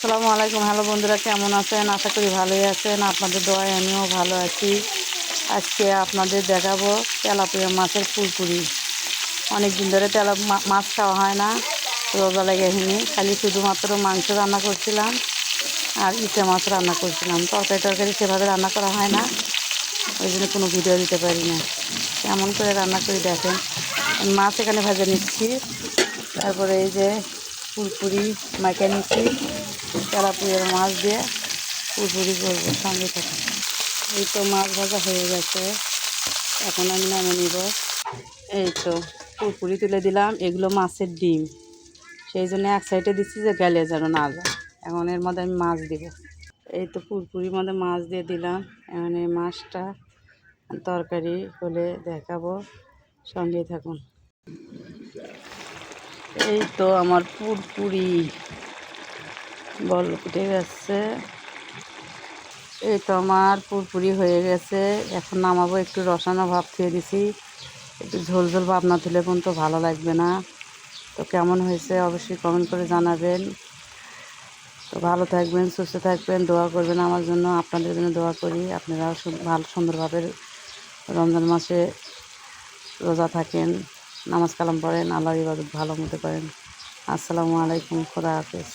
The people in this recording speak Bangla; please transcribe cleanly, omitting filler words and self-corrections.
আসসালামু আলাইকুম। হ্যালো বন্ধুরা, কেমন আছেন? আশা করি ভালোই আছেন। আপনাদের দোয়ায় আমিও ভালো আছি। আজকে আপনাদের দেখাবো তেলাপিয়া মাছের ফুলপুরি। অনেক দিন ধরে মাছ খাওয়া হয় না, রোজা লেগে হিনি খালি শুধুমাত্র মাংস রান্না করছিলাম আর ইচে মাছ রান্না করছিলাম। তরকারি সেভাবে রান্না করা হয় না, ওই জন্য কোনো ভিডিও দিতে পারি না। কেমন করে রান্না করি দেখেন। মাছ এখানে ভেজে নিচ্ছি, তারপরে এই যে ফুলপুরি মাইকা নিচ্ছি, তেলাপিয়ার মাছ দিয়ে পুরপুরি করবো। সঙ্গে থাকে। এই তো মাছ ভাজা হয়ে গেছে, এখন আমি নামে নিব। এই তো পুরপুরি তুলে দিলাম, এগুলো মাছের ডিম, সেই জন্য এক সাইডে দিচ্ছি যে গেলে যেন না যায়। এখন এর মধ্যে আমি মাছ দিব। এই তো পুরপুরির মধ্যে মাছ দিয়ে দিলাম। এখন এই মাছটা তরকারি হলে দেখাবো, সঙ্গে থাকুন। এই তো আমার পুরপুরি বল ফুটে গেছে। এই তো আমার পুরপুরি হয়ে গেছে, এখন নামাবো। একটু রসানো ভাব খেয়ে দিছি, একটু ঝোল ঝোল ভাব না তুলে কিন্তু ভালো লাগবে না। তো কেমন হয়েছে অবশ্যই কমেন্ট করে জানাবেন। তো ভালো থাকবেন, সুস্থ থাকবেন, দোয়া করবেন আমার জন্য। আপনাদের জন্য দোয়া করি, আপনারাও ভালো সুন্দরভাবে রমজান মাসে রোজা থাকেন, নামাজ কালাম পড়েন, আল্লাহর ইবাদত ভালো মতো করেন। আসসালামু আলাইকুম, খোদা হাফেজ।